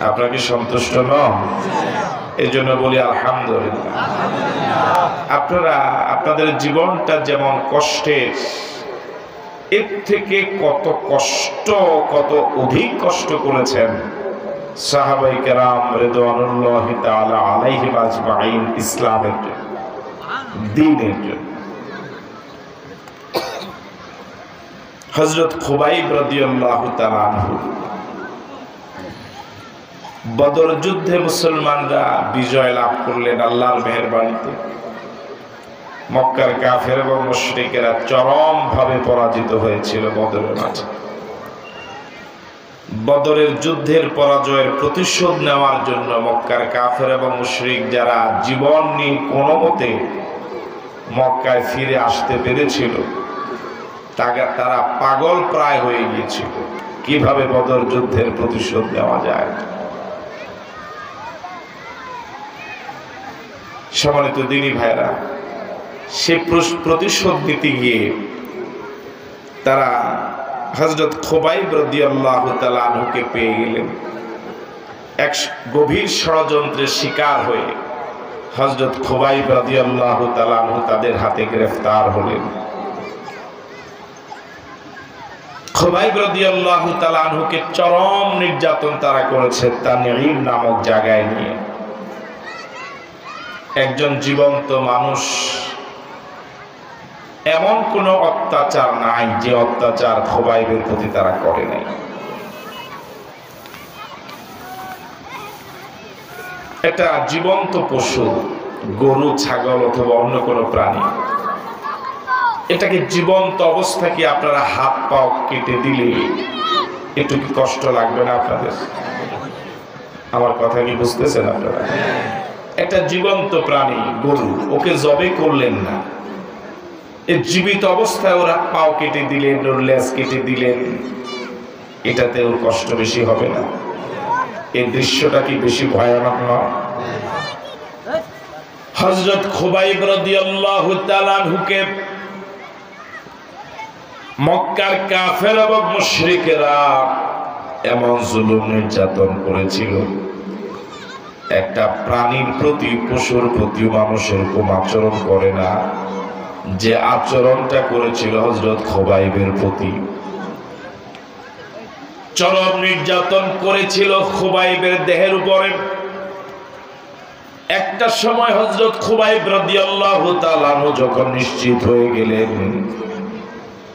আপনারা কি সন্তুষ্ট নন? এই জন্য বলি আলহামদুলিল্লাহ। আপনারা আপনাদের জীবনটা যেমন কষ্টের, এর থেকে কত কষ্ট, কত অধিক কষ্ট করেছেন সাহাবায়ে কেরাম রিদওয়ানুল্লাহি তাআলা আলাইহিম আজমাইন ইসলামের জন্য, দ্বীনের জন্য। হযরত খুবাইব রাদিয়াল্লাহু তাআলা আনহু বদর যুদ্ধে মুসলমানরা বিজয় লাভ করলেন আল্লাহর মেহেরবানিতে। মক্কার কাফের এবং মুশরিকেরা চরম ভাবে পরাজিত হয়েছিল বদরের মাঠে। বদরের যুদ্ধের পরাজয়ের প্রতিশোধ নেওয়ার জন্য মক্কার কাফের এবং মুশরিক যারা জীবন নিয়ে কোনো মতে মক্কায় ফিরে আসতে পেরেছিল, তারা পাগল প্রায় হয়ে গিয়েছিল কিভাবে বদর যুদ্ধের প্রতিশোধ নেওয়া যায়। সম্মানিত দিনী ভাইরা, সে প্রতিশোধ নিতে গিয়ে তারা হযরত খুবাইব রাদিয়াল্লাহু তাআলা আনহুকে পেয়ে গেলেন। এক গভীর ষড়যন্ত্রের শিকার হয়ে হযরত খুবাইব রাদিয়াল্লাহু তাআলা আনহু তাদের হাতে গ্রেফতার হলেন। খুবাইব রাদিয়াল্লাহু তাআলা আনহুকে চরম নির্যাতন তারা করেছে তানঈম নামক জায়গায় নিয়ে। একজন জীবন্ত মানুষ, এমন কোন অত্যাচার নাই যে অত্যাচার খুবাইবের প্রতি তারা করে নাই। এটা জীবন্ত পশু, গরু, ছাগল অথবা অন্য কোনো প্রাণী, এটাকে জীবন্ত অবস্থা কি আপনারা হাত পাও কেটে দিলে একটু কি কষ্ট লাগবে না আপনাদের? আমার কথা কি বুঝতেছেন আপনারা? একটা জীবন্ত প্রাণী গরু, ওকে জবে করলেন না, এই জীবিত অবস্থায় ওরা পাও কেটে দিলেন, ওর লেজ কেটে দিলেন, এটাতে ওর কষ্ট বেশি হবে না? এই দৃশ্যটা কি বেশি ভয়ানক নয়? হযরত খুবাইব রাদিয়াল্লাহু তাআলা আনহুকে মক্কার কাফের এবং মুশরিকেরা এমন জুলুম নির্যাতন করেছিল, একটা প্রাণীর প্রতি, পশুর প্রতি মানুষের কোন আচরণ করে না, যে আচরণটা করেছিল হযরত খুবাইবের প্রতি। চরম নির্যাতন করেছিল খুবাইবের দেহের উপরে। একটা সময় হযরত খুবাইব রাদিয়াল্লাহু তাআলা আনহু যখন নিশ্চিত হয়ে গেলেন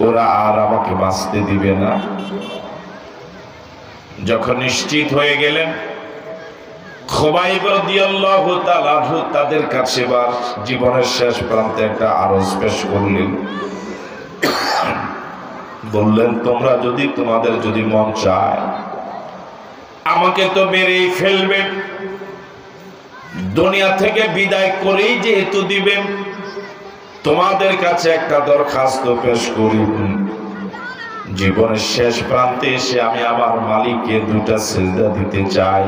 ওরা আর আমাকে বাঁচতে দিবে না, যখন নিশ্চিত হয়ে গেলেন, খুবাইব রাদিয়াল্লাহু তাআলা আনহু তাদের কাছে জীবনের শেষ প্রান্তে একটা আরজ পেশ করলেন। বললেন, তোমরা যদি, তোমাদের যদি মন চায় আমাকে তো মেরেই ফেলবেন, দুনিয়া থেকে বিদায় করেই যেহেতু দিবেন, তোমাদের কাছে একটা দরখাস্ত পেশ করি। জীবনের শেষ প্রান্তে এসে আমি আমার মালিককে দুটা সিজদা দিতে চাই,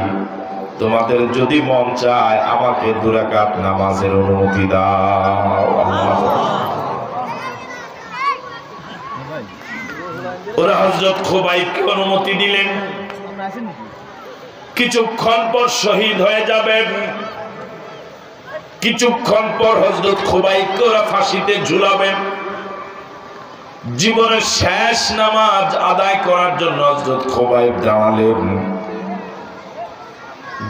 তোমাদের যদি মন চায় আমাকে 2 রাকাত নামাজের অনুমতি দাও। ওরা হযরত খুবাইবকে অনুমতি দিলেন। কিছুক্ষণ পর শহীদ হয়ে যাবেন, কিছুক্ষণ পর হযরত খুবাইবকে ওরা ফাঁসিতে ঝুলাবেন। জীবনের শেষ নামাজ আদায় করার জন্য হযরত খুবাইব দাঁড়ালেন,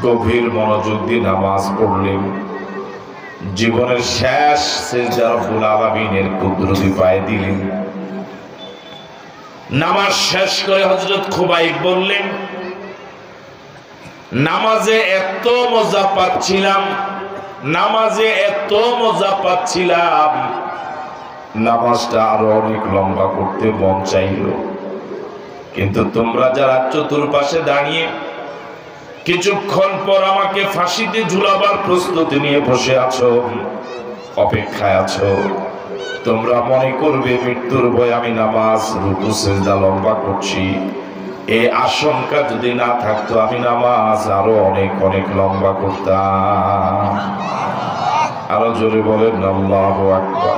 গভীর মনোযোগ দিয়ে নামাজ পড়লেন। জীবনের শেষ সিজদা রব্বুল আলামিনের কুদরতি পায়ে দিলেন। নামাজ শেষ করে হযরত খুবাইব বললেন, নামাজে এত মজা পাচ্ছিলাম, নামাজে এত মজা পাচ্ছিলাম, নামাজটা আরো অনেক লম্বা করতে মন চাইল, কিন্তু তোমরা যারা চতুর্পাশে দাঁড়িয়ে কিছুক্ষণ পর আমাকে ফাঁসিতে ঝুলাবার প্রস্তুতি নিয়ে বসে আছো, অপেক্ষায় আছো, তোমরা মনে করবে মৃত্যুর ভয় আমি নামাজ রুকু সিজদা লম্বা করছি। এই আশঙ্কা যদি না থাকতো আমি নামাজ আরো অনেক অনেক লম্বা করতাম। আরো জোরে বলেন আল্লাহু আকবার।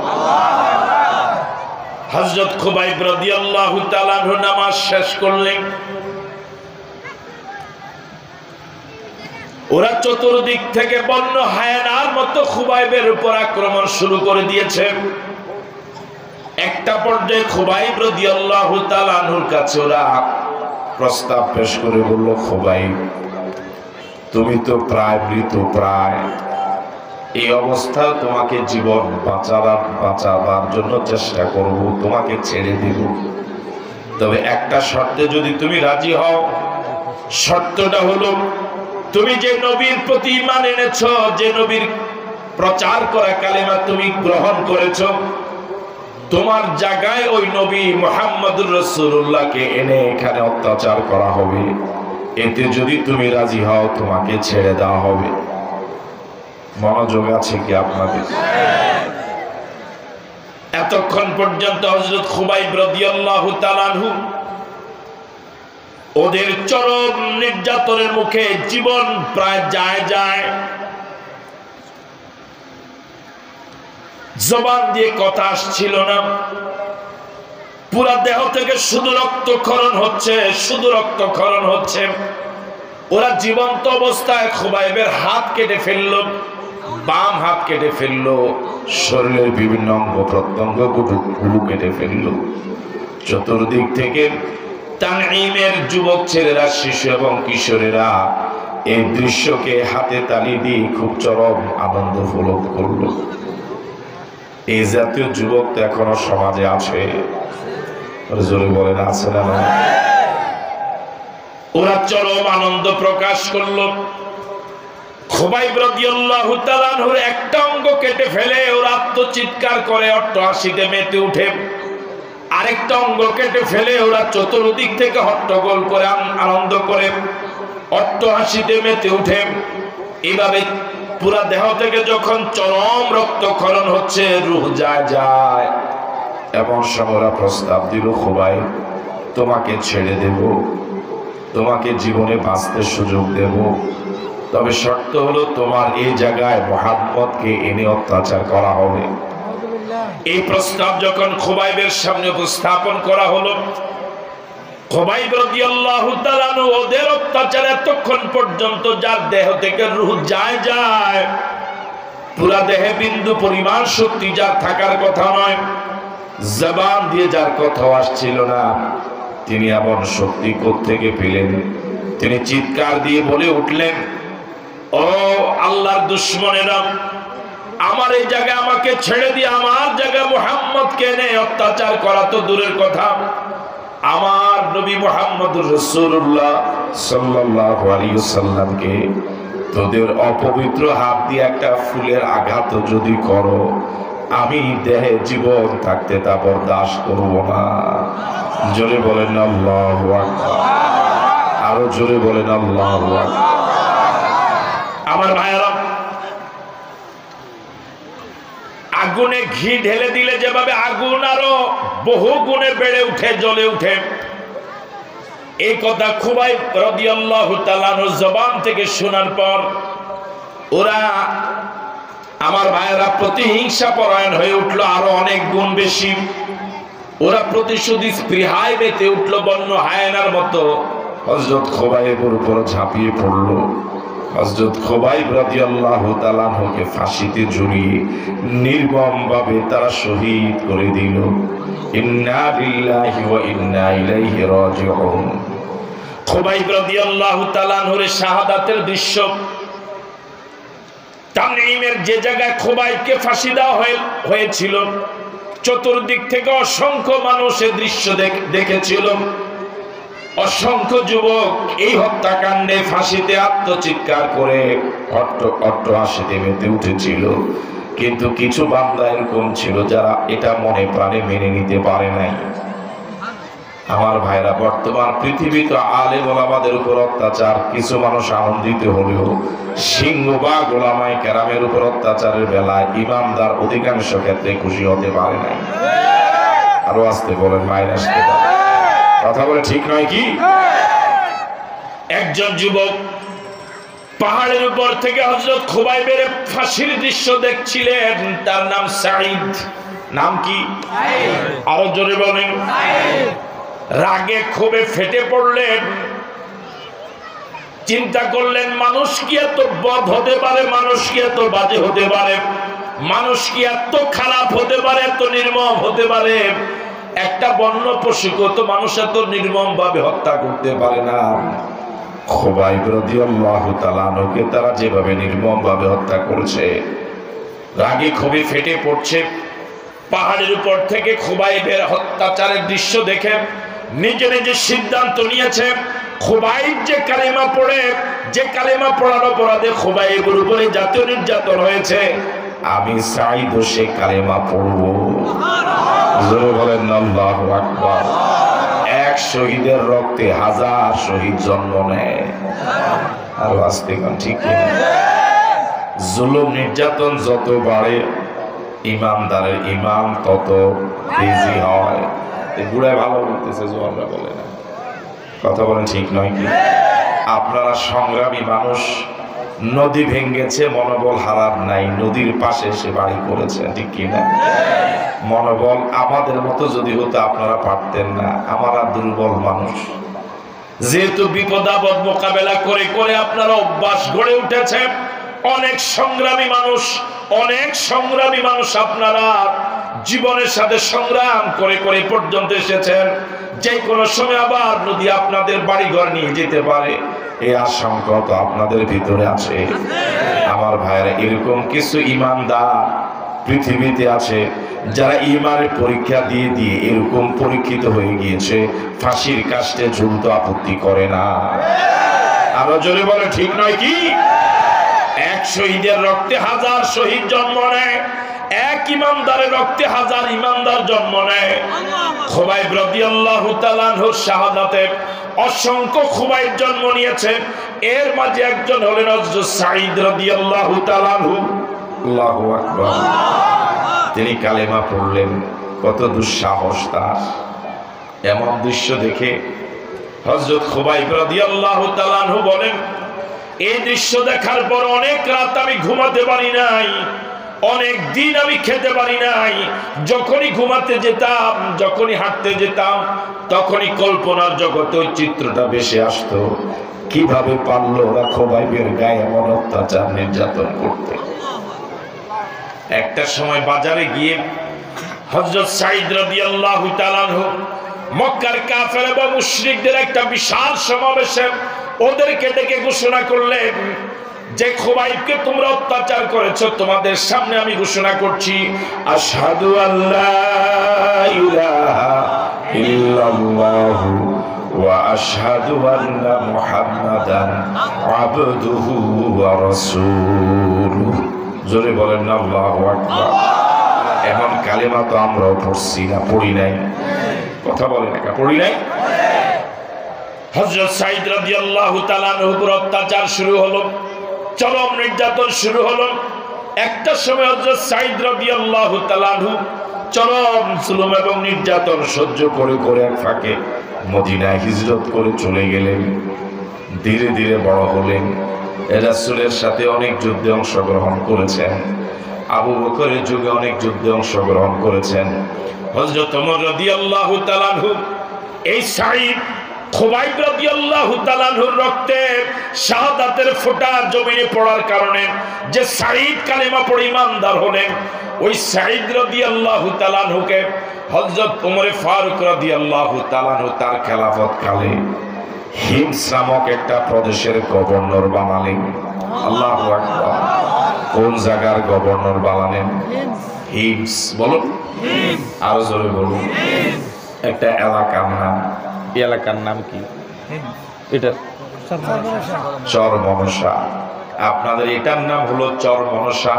হযরত খুবাইব রাদিয়াল্লাহু তাআলা নামাজ শেষ করলেন। ওরা চতুর্দিক থেকে বন্য হায়ানার মতো খুবাইবের উপর আক্রমণ শুরু করে দিয়েছে। একটা পর্যায়ে খুবাইব রাদিয়াল্লাহু তাআলা আনহুর কাছে ওরা প্রস্তাব পেশ করে বলল, খুবাইব, তুমি তো প্রায় মৃত, প্রায় এই অবস্থায় তোমাকে জীবন বাঁচাবার জন্য চেষ্টা করব, তোমাকে ছেড়ে দেব, তবে একটা শর্তে যদি তুমি রাজি হও। শর্তটা হলো, তুমি যে নবীর প্রতি ঈমান এনেছো, যে নবীর প্রচার করা কালেমা তুমি গ্রহণ করেছো, তোমার জায়গায় ওই নবী মুহাম্মদুর রাসূলুল্লাহকে এনে এখানে অত্যাচার করা হবে। এতে যদি তুমি রাজি হও, তোমাকে ছেড়ে দেওয়া হবে। মনোযোগ আছে কি আপনাদের? এতক্ষণ পর্যন্ত হযরত খুবাইব রাদিয়াল্লাহু তাআলা আনহু ওদের চরম নির্যাতনের মুখে জীবন প্রায় যায়, জবান দিয়ে কথা আসছিল না, পুরা দেহ থেকে শুধু রক্তক্ষরণ হচ্ছে, শুধু রক্তক্ষরণ হচ্ছে। ওরা জীবন্ত অবস্থায় খুবাইবের হাত কেটে ফেললো, বাম হাত কেটে ফেললো, শরীরের বিভিন্ন অঙ্গ প্রত্যঙ্গ গুলো কেটে ফেললো। চতুর্দিক থেকে তানঈমের যুবক ছেলেরা, শিশু এবং কিশোরেরা এই দৃশ্যকে হাতে তালি দিয়ে খুব চরম আনন্দ উপভোগ করলো। এই জাতীয় যুবক তো এখনো সমাজে আছে, জোরে বলেন আছে না? ওরা চরম আনন্দ প্রকাশ করলো। খুবাইব রাদিয়াল্লাহু তাআলা আনহুর একটা অঙ্গ কেটে ফেলে ওরা আত্মচিৎকার করে অট্টহাসিতে মেতে উঠে, আরেকটা অঙ্গ কেটে ফেলে ওরা চতুর্দিক থেকে হট্টগোল করে আনন্দ করে অট্টহাসিতে মেতে উঠে। এইভাবে পুরা দেহ থেকে যখন চরম রক্তক্ষরণ হচ্ছে, রূহ যায়, এমন সময় ওরা প্রস্তাব দিল, খুবাইব, তোমাকে ছেড়ে দেব, তোমাকে জীবনে বাঁচতে সুযোগ দেব, তবে শর্ত হলো তোমার এই জায়গায় মুহাম্মদকে এনে অত্যাচার করা হবে। এই প্রস্তাব যখন খুবাইবের সামনে উপস্থাপন করা হলো, খুবাইব রাদিয়াল্লাহু তাআলা আনহু ওদের অত্যাচার এতক্ষণ পর্যন্ত, যার দেহ থেকে রূহ যায়, পুরা দেহে বিন্দু পরিমাণ শক্তি যার থাকার কথা নয়, জবান দিয়ে যার কথা আসছিল না, তিনি এমন শক্তি কোত্থেকে পেলেন? তিনি চিৎকার দিয়ে বলে উঠলেন, ও আল্লাহর দুশমনেরা, আমার এই জায়গায় আমাকে ছেড়ে দিয়ে আমার জায়গায় মুহাম্মদকে এনে অত্যাচার করা তো দূরের কথা, আমার নবী মুহাম্মদুর রাসূলুল্লাহ সাল্লাল্লাহু আলাইহি ওয়াসাল্লামকে তোদের অপবিত্র হাত দিয়ে একটা ফুলের আঘাত যদি করো, আমি দেহে জীবন থাকতে তা বরদাস্ত করব না। জোরে বলেন আল্লাহু আকবার, আরো জোরে বলেন আল্লাহু আকবার। আমার ভাইয়েরা, আগুনে ঘি ঢেলে দিলে যেভাবে আগুন আরো বহু গুণে বেড়ে উঠে, জ্বলে উঠে, এই কথা খুবাইব রাদিয়াল্লাহু তাআলা আনহুর জবান থেকে শোনার পর ওরা, আমার ভাইয়েরা, প্রতিহিংসা পরায়ণ হয়ে উঠলো আরো অনেক গুণ বেশি। ওরা প্রতিশোধী স্পৃহায় মেতে উঠলো, বন্য হায়নার মতো হযরত খুবাইবের উপর ঝাঁপিয়ে পড়লো। হযরত খুবাইব রাদিয়াল্লাহু তাআলা আনহুকে ফাঁসিতে ঝুলিয়ে নির্মমভাবে তারা শহীদ করে দিল। ইন্না লিল্লাহি ওয়া ইন্না ইলাইহি রাজিউন। খুবাইব রাদিয়াল্লাহু তাআলা আনহুর শাহাদাতের দৃশ্য, তানঈমের যে জায়গায় খুবাইবকে ফাঁসি দেওয়া হয়েছিল, চতুর্দিক থেকে অসংখ্য মানুষ এই দৃশ্য দেখেছিল। অসংখ্য যুবক এই হত্যাকাণ্ডে ফাঁসিতে আত্মচিৎকার করে অট্টহাসিতে মেতে উঠেছিল। কিন্তু কিছু বান্দা এরকম ছিল যারা এটা মনে প্রাণে মেনে নিতে পারে নাই। আমার ভাইরা, বর্তমান পৃথিবীতে আলেম ওলামাদের উপর অত্যাচার কিছু মানুষ আনন্দিত হলেও সিংহভাগ ওলামায়ে কেরামের উপর অত্যাচারের বেলায় ইমানদার অধিকাংশ ক্ষেত্রে খুশি হতে পারে নাই। আরো আসতে বলেন, মায়ের আসতে পারে, কথা বলে ঠিক নয় কি? একজন যুবক পাহাড়ের উপর থেকে হযরত খুবাইবের ফাঁসির দৃশ্য দেখছিলেন। তার নাম সাঈদ। নাম কি? আরো জোরে বলেন। রাগে ক্ষোভে ফেটে পড়লেন। চিন্তা করলেন মানুষ কি এত বদ হতে পারে, মানুষ কি এত বাজে হতে পারে, মানুষ কি এত খারাপ হতে পারে, এত নির্মম হতে পারে। একটা বন্য পশুকে তো মানুষ এত নির্মম ভাবে হত্যা করতে পারে না। খুবাইব রাদিয়াল্লাহু তাআলা আনহুকে তারা যেভাবে নির্মম ভাবে হত্যা করেছে, রাগে খুবই ফেটে পড়ছে। পাহাড়ের উপর থেকে খুবাইবের অত্যাচারের দৃশ্য দেখে নিজে নিজে সিদ্ধান্ত নিয়েছে, খুবাইব যে কালেমা পড়ে, যে কালেমা পড়ার অপরাধে খুবাইবের উপরে জাতীয় নির্যাতন হয়েছে, আমি সাঈদও সে কালেমা পড়বো। জোরে বলেন আল্লাহু আকবার। এক শহীদের রক্তে হাজার শহীদ জন্ম নেয়। আর আস্তে গান ঠিক না? জুলুম নির্যাতন যত বাড়ে, ইমানদারের ইমান তত তেজি হয়। বুড়ায় ভালো বলতেছে, জোয়ানরা বলে না। কথা বলেন ঠিক নয় কি? আপনারা সংগ্রামী মানুষ, নদী ভেঙ্গেছে, মনোবল হারার নাই, নদীর পাশে এসে বাড়ি করেছে, ঠিক কিনা? মনোবল আমাদের মতো যদি হতো আপনারা পারতেন না। আমরা দুর্বল মানুষ, যেহেতু বিপদ আপদ মোকাবেলা করে করে আপনারা অভ্যাস গড়ে উঠেছে। অনেক সংগ্রামী মানুষ, অনেক সংগ্রামী মানুষ আপনারা জীবনের সাথে সংগ্রাম করে করে পর্যন্ত এসেছেন। যে কোনো সময় আবার নদী আপনাদের বাড়ি ঘর নিয়ে যেতে পারে, এই আশঙ্কা তো আপনাদের ভিতরে আছে। আমার ভাইয়েরা, এরকম কিছু ইমানদার পৃথিবীতে আছে যারা ইমানের পরীক্ষা দিয়ে দিয়ে এরকম পরীক্ষিত হয়ে গিয়েছে, ফাঁসির কাস্টে ঝুলতে আপত্তি করে না। আরো জোরে বলে ঠিক নয় কি? এক শহীদের রক্তে হাজার শহীদ জন্ম নেয়, এক ইমানদারের রক্তে হাজার ইমানদার জন্ম নেয়। খুবাইব রাদিয়াল্লাহু তাআলা আনহুর শাহাদাতে অসংখ্য খুবাইব জন্ম নিয়েছে। এর মাঝে একজন হলেন হযরত সাঈদ রাদিয়াল্লাহু তাআলা আনহু। আল্লাহু আকবার। তিনি কালেমা পড়লেন, কত দুঃসাহস তার। এমন দৃশ্য দেখে হযরত খুবাইব রাদিয়াল্লাহু তাআলা আনহু বলেন, এই দৃশ্য দেখার পর অনেক রাত আমি ঘুমাতে পারি নাই, অনেক দিন আমি খেতে পারি নাই। যখনই ঘুমাতে যেতাম, যখনই হাঁটতে যেতাম, তখনই কল্পনার জগতে ওই চিত্রটা ভেসে আসতো। কিভাবে পারলো ওরা খুবাইবের গায়ে এমন অত্যাচার নির্যাতন করতে। একটা সময় বাজারে গিয়ে হযরত সাঈদ রাদিয়াল্লাহু তাআলা আনহু মক্কার কাফের এবং মুশরিকদের একটা বিশাল সমাবেশে ওদেরকে ডেকে ঘোষণা করলেন যে খুবাইবকে তোমরা অত্যাচার করেছো, তোমাদের সামনে আমি ঘোষণা করছি, আশহাদু আল্লা ইলাহা ইল্লাল্লাহু ওয়া আশহাদু আন্না মুহাম্মাদান আবদুহু ওয়া রাসূলুহু। জোরে বলেন না আল্লাহু আকবার। এখন কালেমা তো আমরাও পড়ছি না, পড়ি নাই? কথা বলেন না, পড়ি নাই? হযরত সাঈদ রাদিয়াল্লাহু তাআলা আনহুর উপর অত্যাচার শুরু হলো, চরম নির্যাতন শুরু হলো। একটা সময় হযরত সাঈদ রাদিয়াল্লাহু তাআলা আনহু চরম জুলুম এবং নির্যাতন সহ্য করে করে এক ফাঁকে মদিনায় হিজরত করে চলে গেলেন। ধীরে ধীরে বড় হলেন, রাসূলের সাথে অনেক যুদ্ধে অংশগ্রহণ করেছেন, আবু বকরের যুগে অনেক যুদ্ধে অংশগ্রহণ করেছেন। হযরত ওমর রাদিয়াল্লাহু তাআলা আনহু এই সাঈদ খুবাইব রাদিয়াল্লাহু তাআলা আনহুর রক্তে শাহাদাতের ফোঁটা জমিনে পড়ার কারণে যে সাঈদ কালেমা পড়ে ইমানদার হলেন, ওই সাঈদ রাদিয়াল্লাহু তাআলা আনহুকে হযরত ওমর ফারুক রাদিয়াল্লাহু তাআলা আনহু তার খেলাফত কালে হিমস নামক একটা প্রদেশের গভর্নর বানালেন। আল্লাহু আকবার। কোন জায়গার গভর্নর বানালেন? হিমস। বলুন, আরো জোরে বলুন। একটা এলাকার নাম। এই এলাকার নাম কি? এটা চরমনসা। আপনাদের এটার নাম হলো চরমনসা।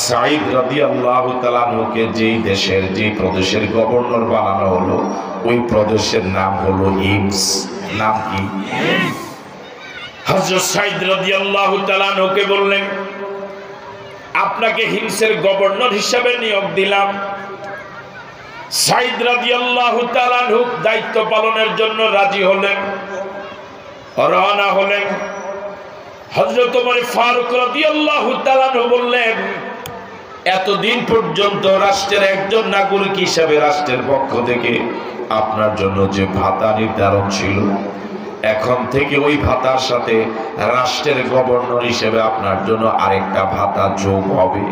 সাঈদ রাদিয়াল্লাহু তাআলা আনহুকে যেই দেশের, যেই প্রদেশের গভর্নর বানানো হলো, ওই প্রদেশের নাম হলো হিমস। নাম কি? হযরত সাঈদ রাদিয়াল্লাহু তাআলা আনহুকে বললেন, আপনাকে হিমসের গভর্নর হিসেবে নিয়োগ দিলাম। সাঈদ রাদিয়াল্লাহু তাআলা আনহু দায়িত্ব পালনের জন্য রাজি হলেন, রওনা হলেন। হযরত ওমর ফারুক রাদিয়াল্লাহু তাআলা আনহু বললেন, এতদিন পর্যন্ত রাষ্ট্রের একজন নাগরিক হিসেবে রাষ্ট্রের পক্ষ থেকে আপনার জন্য যে ভাতা নির্ধারণ ছিল, এখন থেকে ওই ভাতার সাথে রাষ্ট্রের গভর্নর হিসেবে আপনার জন্য আরেকটা ভাতা যোগ হবে।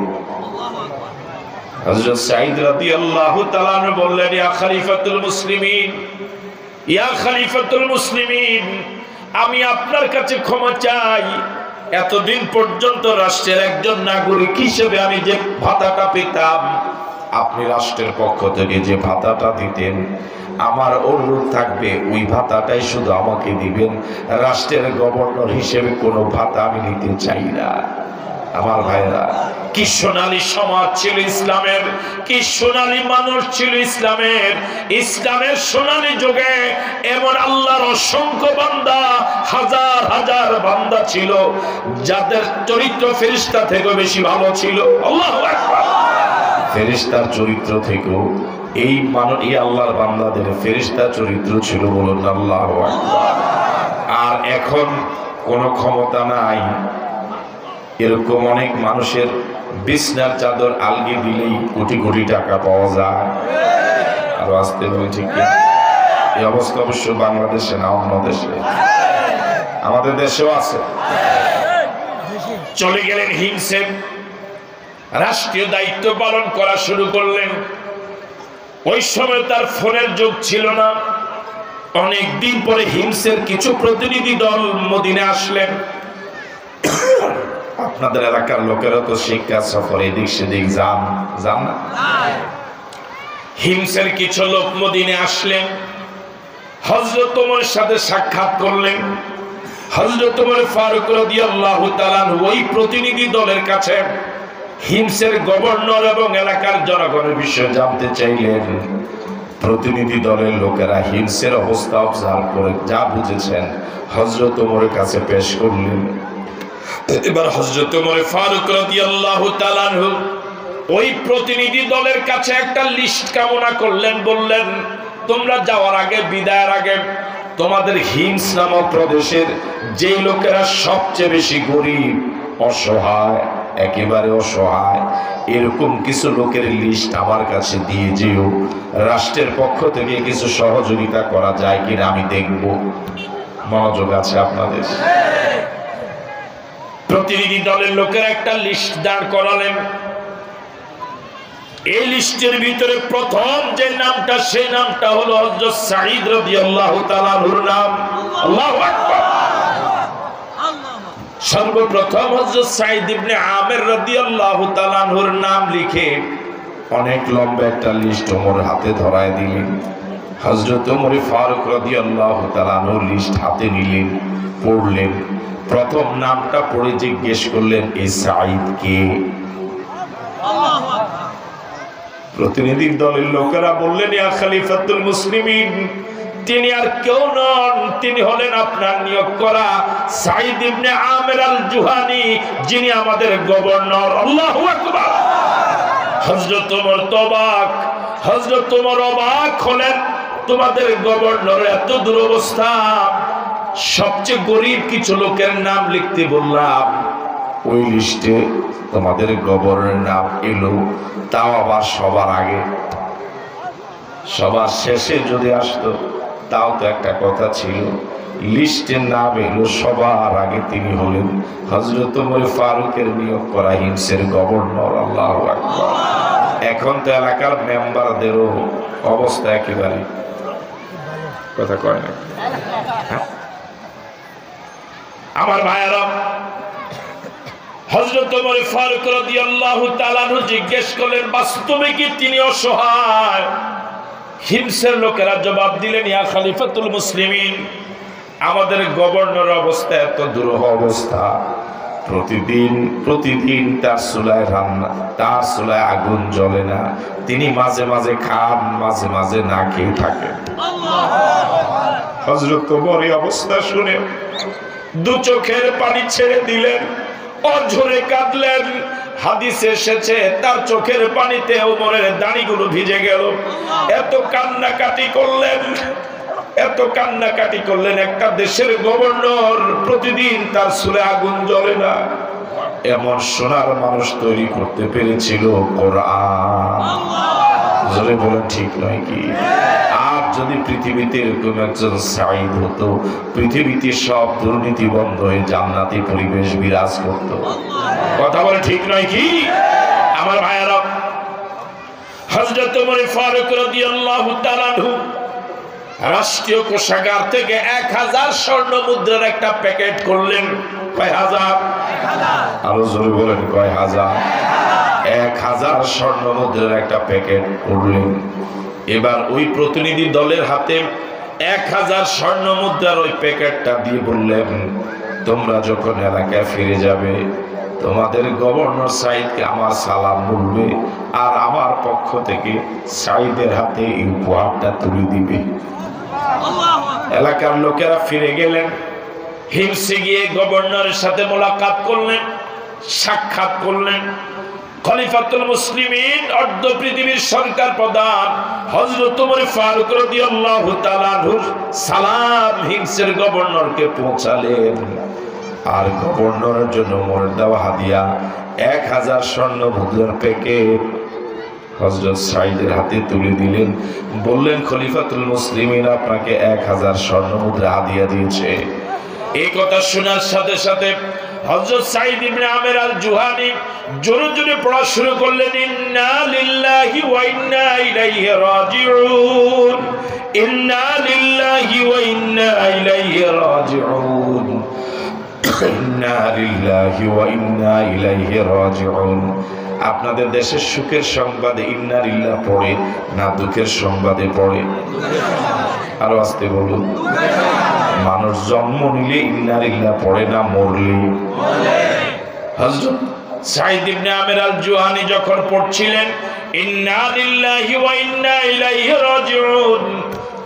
হযরত সাঈদ রাদিয়াল্লাহু তাআলা বললেন, ইয়া খলিফাতুল মুসলিমিন, ইয়া খলিফাতুল মুসলিমিন, আমি আপনার কাছে ক্ষমা চাই। এতদিন পর্যন্ত রাষ্ট্রের একজন নাগরিক হিসেবে আমি যে ভাতাটা পেতাম, আপনি রাষ্ট্রের পক্ষ থেকে যে ভাতাটা দিতেন, আমার অনুরোধ থাকবে ওই ভাতাটাই শুধু আমাকে দিবেন। রাষ্ট্রের গভর্নর হিসেবে কোনো ভাতা আমি নিতে চাই না। আমার ভাইরা, কি সোনালী সমাজ ছিল ইসলামের, কি সোনালী মানুষ ছিল ইসলামের। ইসলামের সোনালী যুগে এমন আল্লাহর অসংখ্য বান্দা, হাজার হাজার বান্দা ছিল যাদের চরিত্র ফেরেশতা থেকে বেশি ভালো ছিল। আল্লাহু আকবার। ফেরেশতার চরিত্র থেকেও এই আল্লাহর বান্দাদের ফেরেশতার চরিত্র ছিল, বলুন আল্লাহু আকবার। আর এখন কোনো ক্ষমতা নাই, এরকম অনেক মানুষের বিছনার চাদর আলগি দিলেই কোটি কোটি টাকা পাওয়া যায়। আর আসতে বলে ঠিক এই অবস্থা অবশ্য বাংলাদেশে না, অন্য দেশে, আমাদের দেশেও আছে। চলে গেলেন হিমসে, রাষ্ট্রীয় দায়িত্ব পালন করা শুরু করলেন। ওই সময় তার ফোনের যুগ ছিল না। অনেক দিন পরে হিমসের কিছু প্রতিনিধি দল মদিনা আসলেন। আপনাদের এলাকার লোকেরা তো শিক্ষা সফর এদিক সেদিক যান না। হিমসের কিছু লোক মদিনে আসলেন, হযরত ওমরের সাথে সাক্ষাৎ করলেন। হযরত ওমর ফারুক রাদিয়াল্লাহু তাআলা ওই প্রতিনিধি দলের কাছে হিমসের গভর্নর এবং এলাকার জনগণের বিষয়ে জানতে চাইলেন। প্রতিনিধি দলের লোকেরা হিমসের অবস্থা অবজার্ভ করে যা বুঝেছেন হযরত ওমরের কাছে পেশ করলেন। এবার হযরত ওমর ফারুক রাদিয়াল্লাহু তাআলা ওই প্রতিনিধি দলের কাছে একটা লিস্ট কামনা করলেন। বললেন, তোমরা যাওয়ার আগে, বিদায়ের আগে, তোমাদের হিমস নামক প্রদেশের যে লোকেরা সবচেয়ে বেশি গরিব, অসহায়, একেবারে অসহায়, এরকম কিছু লোকের লিস্ট আমার কাছে দিয়ে যেও। রাষ্ট্রের পক্ষ থেকে কিছু সহযোগিতা করা যায় কিনা আমি দেখব। মনোযোগ আছে আপনাদের? প্রতিনিধি দলের লোকেরা একটা লিস্ট দাঁড় করালেন। এই লিস্টের ভিতরে প্রথম যে নামটা, সেই নামটা হলো হযরত সাঈদ রাদিয়াল্লাহু তাআলা আনহুর নাম। আল্লাহু আকবার। সর্বপ্রথম হযরত সাঈদ ইবনে আমির রাদিয়াল্লাহু তাআলা আনহুর নাম লিখে অনেক লম্বা একটা লিস্ট ওমর হাতে ধরায় দিলেন। হযরত ওমর ফারুক রাদিয়াল্লাহু তাআলা আনহু লিস্ট হাতে নিলেন, পড়লেন। প্রথম নামটা পড়ে জিজ্ঞেস করলেন, এই সাঈদ কে? প্রতিনিধি দলের লোকেরা বললেন, ইয়া খলিফাতুল মুসলিমিন, তিনি আর কেউ নন, তিনি হলেন আপনার নিয়োগ করা সাঈদ ইবনে আমির আল জুহানি, যিনি আমাদের গভর্নর। আল্লাহু আকবার। হযরত ওমর তবাক, হযরত ওমর অবাক হলেন, তোমাদের গভর্নর এত দুরবস্থা, সবচেয়ে গরিব কিছু লোকের নাম লিখতে বললাম, ওই লিস্টে তোমাদের গভর্নরের নাম এলো, তাও আবার সবার আগে। সবার শেষে যদি আসতো তাও তো একটা কথা ছিল। লিস্টের নাম এলো সবার আগে, তিনি হলেন হযরত ওমর ফারুকের নিয়োগ করা হিমসের গভর্নর। আল্লাহু আকবার। এখন তো এলাকার মেম্বারদেরও অবস্থা একেবারে, কথা কয় না। আমার ভাইয়েরা, হযরত ওমর ফারুক রাদিয়াল্লাহু তাআলা জিজ্ঞেস করলেন, বাস্তবে কি তিনি অসহায়? হিমসের লোকেরা জবাব দিলেন, ইয়া খলিফাতুল মুসলিমিন, আমাদের গভর্নর অবস্থা এত দুরূহ অবস্থা, প্রতিদিন তার চুলায় আগুন জ্বলে না, তিনি মাঝে মাঝে খান, মাঝে মাঝে না খেয়ে থাকেন। হযরত ওমর এই অবস্থা শুনে দু চোখের পানি ছেড়ে দিলেন, অঝরে কাঁদলেন। হাদিসে এসেছে তার চোখের পানিতে ওমরের দাড়িগুলো ভিজে গেল। এত কান্নাকাটি করলেন। একটা দেশের গভর্নর প্রতিদিন তার চুলে আগুন জ্বলে না, এমন সোনার মানুষ তৈরি করতে পেরেছিল কোরআন। জোরে বলেন ঠিক নয় কি? আর যদি পৃথিবীতে এরকম একজন সাঈদ হতো, পৃথিবীতে সব দুর্নীতি বন্ধ হয়ে জান্নাতি পরিবেশ বিরাজ করত। কথা বলে ঠিক নয় কি আমার ভাইয়েরা? হযরত ওমর ফারুক রাদিয়াল্লাহু তাআলা আনহু রাষ্ট্রীয় কোষাগার থেকে 1000 স্বর্ণ মুদ্রার একটা প্যাকেট করলেন। কয় হাজার? আরো জোরে বলেন, কয় হাজার? 1000 স্বর্ণ মুদ্রার একটা প্যাকেট করলেন। এবার ওই প্রতিনিধি দলের হাতে 1000 স্বর্ণ মুদ্রার ওই প্যাকেটটা দিয়ে বললেন, তোমরা যখন এলাকায় ফিরে যাবে তোমাদের গভর্নর সাঈদকে আমার সালাম বলবে, আর আমার পক্ষ থেকে সাঈদের হাতে এই উপহারটা তুলে দিবে। এলাকার লোকেরা ফিরে গেলেন, হিমসে গিয়ে গভর্নরের সাথে মোলাকাত করলেন, সাক্ষাৎ করলেন। খলিফাতুল মুসলিমিন অর্ধ পৃথিবীর সরকার প্রধান হযরত ওমর ফারুক রাদিয়াল্লাহু তাআলা আনহুর সালাম হিমসের গভর্নরকে পৌঁছালেন। আর গভর্নরের জন্য ওমরের দেওয়া হাদিয়া 1000 স্বর্ণ মুদ্রার প্যাকেট হযরত সাঈদের হাতে তুলে দিলেন। বললেন, খলিফাতুল মুসলিমিন আপনাকে 1000 স্বর্ণ মুদ্রা হাদিয়া দিয়েছে। এই কথা শোনার সাথে সাথে হযরত সাঈদ ইবনে আমির আল জুহানি জোরে জোরে পড়া শুরু করলেন, ইন্না লিল্লাহি ওয়া ইন্না ইলাইহি রাজিউন, ইন্না লিল্লাহি ওয়া ইন্না ইলাইহি রাজিউন, ইন্না লিল্লাহি ওয়া ইন্না ইলাইহি রাজিউন। আপনাদের দেশের সুখের সংবাদে ইন্না লিল্লাহ পড়ে না দুঃখের সংবাদে পড়ে? আরো আস্তে বলুন। মানুষ জন্ম নিলে ইন্না লিল্লাহ পড়ে না মরলে? হযরত সাঈদ ইবনে আমির আল জুহানি যখন পড়ছিলেন ইন্না লিল্লাহি ওয়া ইন্না ইলাইহি রাজিউন,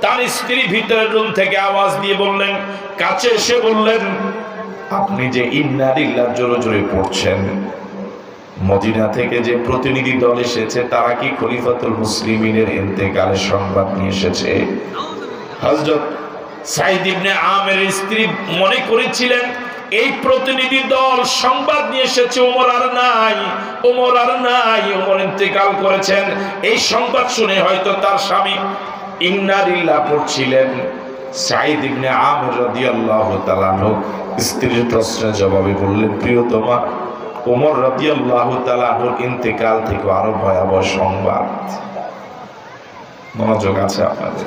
তার স্ত্রী ভিতরের রুম থেকে আওয়াজ দিয়ে বললেন, কাছে এসে বললেন, আপনি যে ইন্না লিল্লাহ জোরে জোরে পড়ছেন, মদিনা থেকে যে প্রতিনিধি দল এসেছে তারা কি খলিফাতুল মুসলিমিনের ইন্তেকালের সংবাদ নিয়ে এসেছে? হযরত সাঈদ ইবনে আমিরের স্ত্রী মনে করেছিলেন এই প্রতিনিধি দল সংবাদ নিয়ে এসেছে ওমর আর নাই, ওমর আর নাই, ওমর ইন্তেকাল করেছেন। এই সংবাদ শুনে হয়তো তার স্বামী ইন্না লিল্লাহ পড়ছিলেন। সাঈদ ইবনে আমির রাদিয়াল্লাহু তাআলা আনহু স্ত্রীর প্রশ্নের জবাবে বললেন, প্রিয়তমা, ওমর রাদিয়াল্লাহু তাআলা আনহুর ইন্তেকাল থেকে আরো ভয়াবহ সংবাদ। মনোযোগ আছে আপনাদের?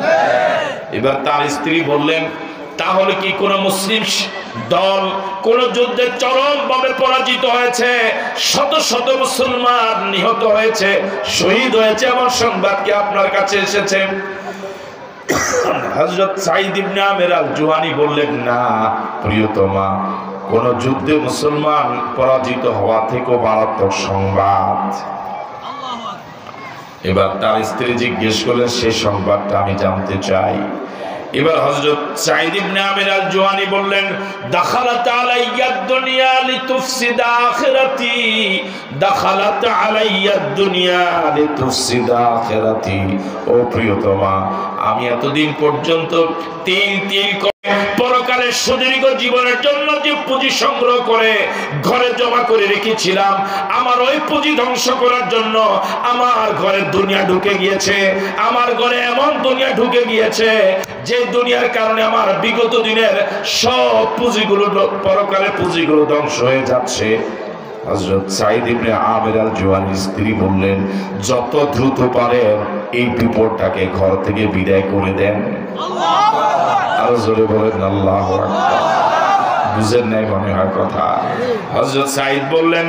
এবার তার স্ত্রী বললেন, তাহলে কি কোন মুসলিম দল কোন যুদ্ধে চরমভাবে পরাজিত হয়েছে, শত শত মুসলমান নিহত হয়েছে, শহীদ হয়েছে, এমন সংবাদ কি আপনার কাছে এসেছে? হযরত সাঈদ ইবনে আমির আল জুহানি বললেন, না প্রিয়তমা, কোন যুদ্ধে মুসলমান পরাজিত হওয়া থেকেও মারাত্মক সংবাদ। এবার তার স্ত্রী জিজ্ঞেস করলেন, সেই সংবাদটা আমি জানতে চাই। এবার হযরত সাঈদ ইবনে আমির আল জুহানি বললেন, দাখালাত আলাইয়াদ দুনিয়া লিতুফসিদা আখিরাতি, দাখালাত আলাইয়াদ দুনিয়া লিতুফসিদা আখিরাতি। ও প্রিয়তমা, আমি এতদিন পর্যন্ত তিল তিল করে পরকালের সুদীর্ঘ জীবনের জন্য যে পুঁজি সংগ্রহ করে ঘরে জমা করে রেখেছিলাম, আমার ওই পুঁজি ধ্বংস করার জন্য আমার ঘরে দুনিয়া ঢুকে গিয়েছে। আমার ঘরে এমন দুনিয়া ঢুকে গিয়েছে যে দুনিয়ার কারণে আমার বিগত দিনের সব পুঁজিগুলো, পরকালের পুঁজিগুলো ধ্বংস হয়ে যাচ্ছে। হযরত সাঈদ ইবনে আমির আল জুহানির স্ত্রী বললেন, যত দ্রুত পারেন এই বিপদটাকে ঘর থেকে বিদায় করে দেন। আরো জোরে বলেন আল্লাহু আকবার। বুঝেন নাই মনে হয় কথা? হযরত সাঈদ বললেন,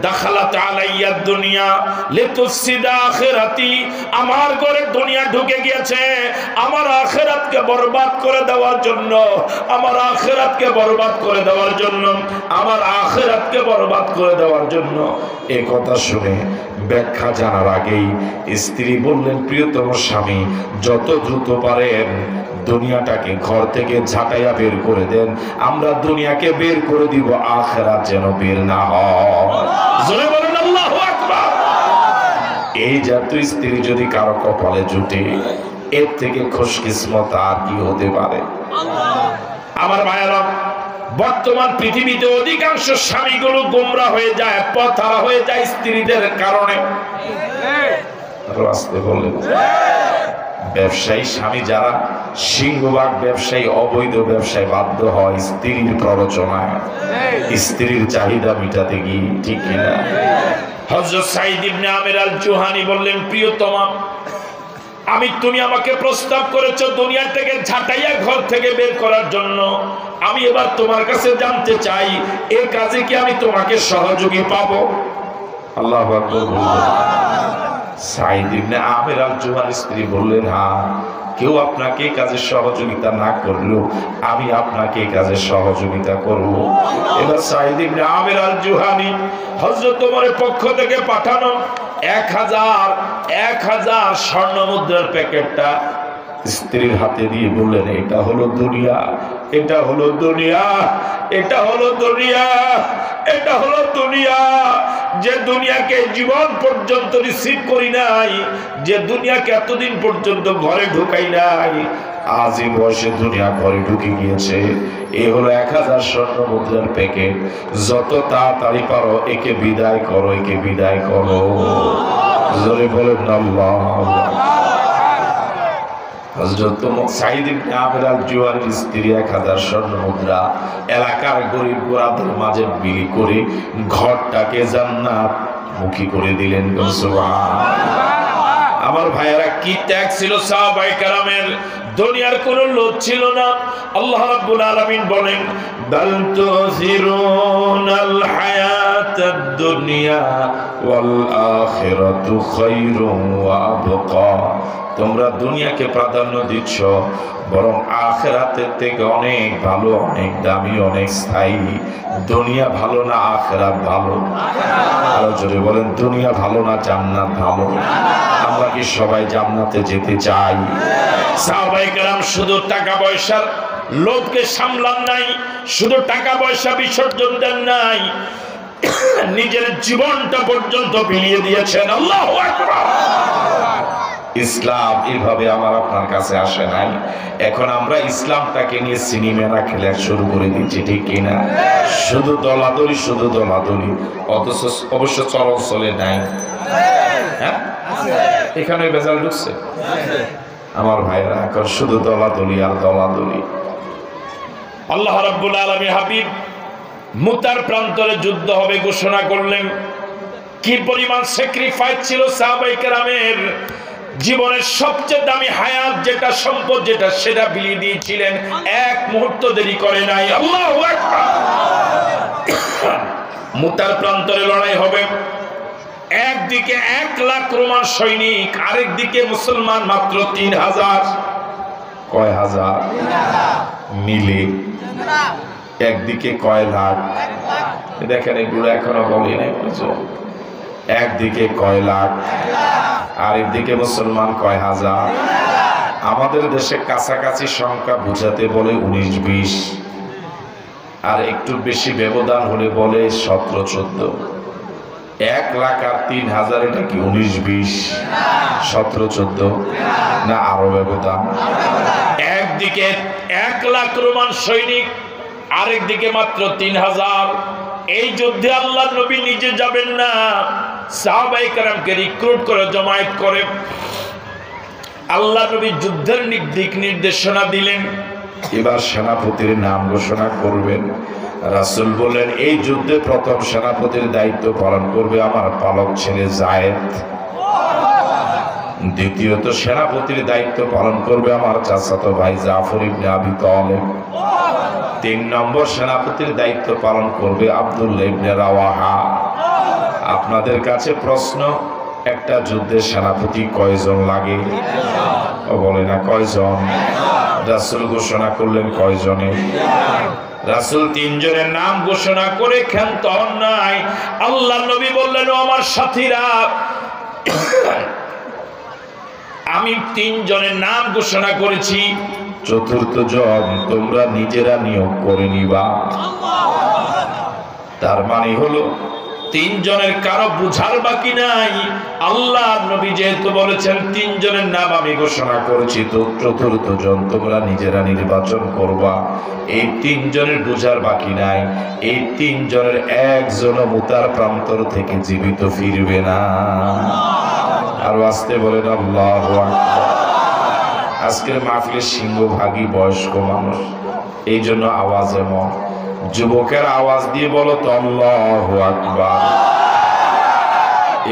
দাখালাত আলাইয়াদ দুনিয়া লিতুফসিদা আখিরাতি, আমার ঘরে দুনিয়া ঢুকে গিয়েছে আমার আখিরাতকে বরবাদ করে দেওয়ার জন্য, আমার আখিরাতকে বরবাদ করে দেওয়ার জন্য, আমার আখিরাতকে বরবাদ করে দেওয়ার জন্য। এই কথা শুনে ব্যাখ্যা জানার আগেই স্ত্রী বললেন, প্রিয়তম স্বামী, যত দ্রুত পারেন দুনিয়াটাকে ঘর থেকে ঝাঁটাইয়া বের করে দেন। আমরা দুনিয়াকে বের করে দিব, আখিরাত যেন বের না হয়। জোরে বলেন আল্লাহু আকবার। এই জাতীয় স্ত্রী যদি কারো কপালে জুটে, এর থেকে খুশকিসমত আর কি হতে পারে? আমার ভাইয়েরা, বর্তমান পৃথিবীতে অধিকাংশ স্বামীগুলো গোমরা হয়ে যায়, পথহারা হয়ে যায় স্ত্রীদের কারণে। আসতে বলেন, ব্যবসায়ী স্বামী যারা সিংহভাগ ব্যবসায়ী অবৈধ ব্যবসায় বাধ্য হয় স্ত্রীর প্ররোচনায়, স্ত্রীর চাহিদা মিটাতে গিয়ে, ঠিক কিনা? হযরত সাঈদ ইবনে আমির আল জুহানি বললেন, প্রিয়তমা, তুমি আমাকে প্রস্তাব করেছো দুনিয়া থেকে ঝাঁটাইয়া ঘর থেকে বের করার জন্য। আমি এবার তোমার কাছে জানতে চাই, এই কাজে কি আমি তোমাকে সহযোগী পাবো? আল্লাহু আকবার বললেন। সাঈদ ইবনে আমির আল জুহানির স্ত্রী বললেন, হ্যাঁ, কেউ আপনাকে কাজে সহযোগিতা না করলেও আমি আপনাকে কাজে সহযোগিতা করব। এবার সাঈদ ইবনে আমির আল জুহানি হযরত ওমরের পক্ষ থেকে পাঠানো 1000 স্বর্ণ মুদ্রার প্যাকেটটা স্ত্রীর হাতে দিয়ে বললেন, এটা হলো দুনিয়া, এটা হলো দুনিয়া, এটা হলো দুনিয়া, এটা হলো দুনিয়া। যে দুনিয়াকে জীবন পর্যন্ত রিসিভ করি নাই, যে দুনিয়াকে এতদিন পর্যন্ত ঘরে ঢুকাই নাই, আজ এই বয়সে দুনিয়া ঘরে ঢুকে গিয়েছে। এ হলো 1000 স্বর্ণ মুদ্রার প্যাকেট। যত তাড়াতাড়ি পারো একে বিদায় করো, একে বিদায় করো। জোরে বলেন আল্লাহু আকবার। হযরত সাঈদ ইবনে আমির আল জুহানির স্ত্রী 1000 স্বর্ণ মুদ্রা এলাকার গরিব গোরাদের মাঝে বিলি করে ঘরটাকে জান্নাত মুখী করে দিলেন। সুবহানাল্লাহ। আমার ভাইয়েরা, কি ত্যাগ ছিল সাহাবায়ে কেরামের! দুনিয়ার কোনো লোভ ছিল না। আল্লাহ রাব্বুল আলামিন বলেন, বাল তুসিরুনাল হায়াতাদ দুনিয়া ওয়াল আখিরাতু খায়রুন ওয়া আবকা। তোমরা দুনিয়াকে প্রাধান্য দিচ্ছ, বরং আখিরাতের থেকে অনেক ভালো, অনেক দামি, অনেক স্থায়ী। দুনিয়া ভালো না আখিরাত ভালো? আরো জোরে বলেন, দুনিয়া ভালো না জান্নাত ভালো? আমরা কি সবাই জান্নাতে যেতে চাই? সাহাবায়ে কেরাম শুধু টাকা পয়সার লোভকে সামলান নাই, শুধু টাকা পয়সা বিসর্জন দেন নাই, নিজের জীবনটা পর্যন্ত বিলিয়ে দিয়েছেন। আল্লাহু আকবার। ইসলাম এইভাবে আমার আপনার কাছে আসে নাই। এখন আমরা ইসলামটাকে নিয়ে সিনেমা খেলা শুরু করে দিচ্ছি, ঠিক কিনা? শুধু দলাদলি, শুধু দলাদলি, অথচ অবশ্য চরণ চলে নাই। হ্যাঁ, এখানে বেজাল ঢুকছে আমার ভাইরা, এখন শুধু দলাদলি আর দলাদলি। আল্লাহ রাব্বুল আলামিন হাবিব মুতার প্রান্তরে যুদ্ধ হবে ঘোষণা করলেন। কি পরিমাণ স্যাক্রিফাইস ছিল সাহাবায়ে কেরামের! জীবনের সবচেয়ে দামি হায়াত যেটা, সম্পদ যেটা, সেটা বিলিয়ে দিয়েছিলেন। এক মুহূর্ত দেরি করে নাই। আল্লাহু আকবার। মুতার প্রান্তরে লড়াই হবে। একদিকে 1 লাখ রোমান সৈনিক, আরেক দিকে মুসলমান মাত্র 3000। কয় হাজার মিলে? একদিকে কয় লাখ? দেখেন, এগুলো এখনো বলি নাই। একদিকে কয় লাখ, আরেকদিকে মুসলমান কয় হাজার। আমাদের দেশে কাছাকাছি সংখ্যা বুঝাতে বলে 19-20, আর একটু বেশি ব্যবধান হলে বলে 17-14। 1 লাখ আর 3000, এটা কি 19-20, 17-14 না আরো ব্যবধান? একদিকে 1 লাখ রোমান সৈনিক, আরেকদিকে মাত্র 3000। এই যুদ্ধে আল্লাহর নবী নিজে যাবেন না, সাহাবায়ে কেরামকে রিক্রুট করে জমায়েত করে আল্লাহর নবী যুদ্ধের দিক নির্দেশনা দিলেন। এবার সেনাপতির নাম ঘোষণা করবেন। রাসূল বললেন, এই যুদ্ধে প্রথম সেনাপতির দায়িত্ব পালন করবে আমার পালক ছেলে যায়েদ। দ্বিতীয়ত সেনাপতির দায়িত্ব পালন করবে আমার চাচাতো ভাই জাফর ইবনে আবি তালেব। 3 নম্বর সেনাপতির দায়িত্ব পালন করবে আব্দুল্লাহ ইবনে রাওয়াহা। আপনাদের কাছে প্রশ্ন, একটা যুদ্ধের সেনাপতি কয়জন লাগে? ও বলে না, কয়জন? রাসূল ঘোষণা করলেন কয়জনে? রাসূল 3 জনের নাম ঘোষণা করে ক্ষান্ত হন নাই। আল্লাহ নবী বললেন, ও আমার সাথীরা, আমি 3 জনের নাম ঘোষণা করেছি, 4র্থ জন তোমরা নিজেরা নিয়োগ করে নিবা। তার মানে হলো 3 জনের কারো বুঝার বাকি নাই। আল্লাহ নবী যেহেতু বলেছেন 3 জনের নাম আমি ঘোষণা করেছি, তো 4র্থ জন তোমরা নিজেরা নির্বাচন করবা। এই 3 জনের বুঝার বাকি নাই। এই 3 জনের একজনও মুতার প্রান্তর থেকে জীবিত ফিরবে না। আর আসতে বলেন আল্লাহু আকবার। আজকের মাহফিলের সিংহভাগী বয়স্ক মানুষ, এই জন্য আওয়াজ এমন। যুবকের আওয়াজ দিয়ে বলো তো আল্লাহু আকবার।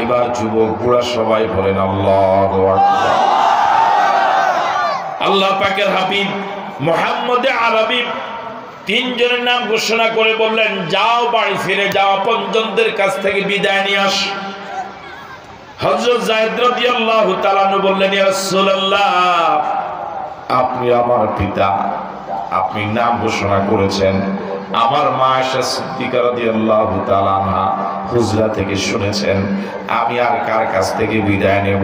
এবার যুবক বুড়া সবাই বলেন আল্লাহু আকবার। আল্লাহ পাকের হাবিব মুহাম্মদ আরবি তিনজনের নাম ঘোষণা করে বললেন, যাও বাড়ি ফিরে যাও, আপনজনদের কাছ থেকে বিদায় নিয়ে আস। হযরত যায়েদ রাদিয়াল্লাহু তাআলা আনহু বললেন, ইয়া রাসূলুল্লাহ, আপনি আমার পিতা, আপনি নাম ঘোষণা করেছেন। আমার মা আয়েশা সিদ্দিকা রাদিয়াল্লাহু তাআলা আনহা হুজরা থেকে শুনেছেন। আমি আর কার কাছ থেকে বিদায় নেব?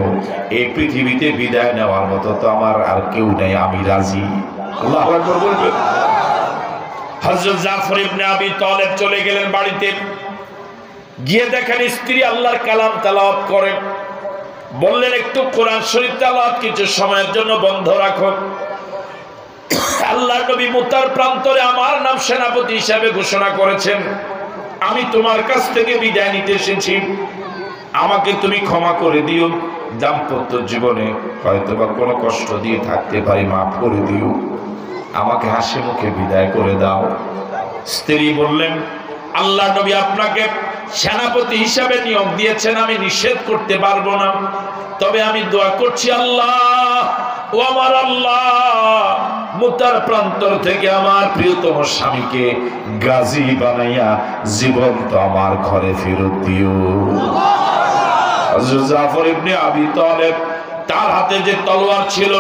এই পৃথিবীতে বিদায় নেওয়ার মতো তো আমার আর কেউ নেই, আমি রাজি। আল্লাহু আকবার বলবেন। হযরত জাফর ইবনে আবি তালেব চলে গেলেন বাড়িতে, গিয়ে দেখেন স্ত্রী আল্লাহর কালাম তেলাওয়াত করেন। বললেন, একটু কোরআন শরীফ তেলাওয়াত কিছু সময়ের জন্য বন্ধ রাখো। আল্লাহর নবী মুতার প্রান্তরে আমার নাম সেনাপতি হিসেবে ঘোষণা করেছেন। আমি তোমার কাছ থেকে বিদায় নিতে এসেছি, আমাকে তুমি ক্ষমা করে দিও। দাম্পত্য জীবনে হয়তোবা কোনো কষ্ট দিয়ে থাকতে পারি, মাফ করে দিও। আমাকে হাসি মুখে বিদায় করে দাও। স্ত্রী বললেন, আল্লাহ নবী আপনাকে সেনাপতি হিসাবে নিয়োগ দিয়েছেন, আমি নিষেধ করতে পারবো না, তবে আমি দোয়া করছি, আল্লাহ ও আমার আল্লাহ, মুতার প্রান্তর থেকে আমার প্রিয়তম স্বামীকে গাজী বানাইয়া জীবন্ত আমার ঘরে ফেরত দিও। হযরত জাফর ইবনে আবি তালেব তার হাতে যে তলোয়ার ছিল,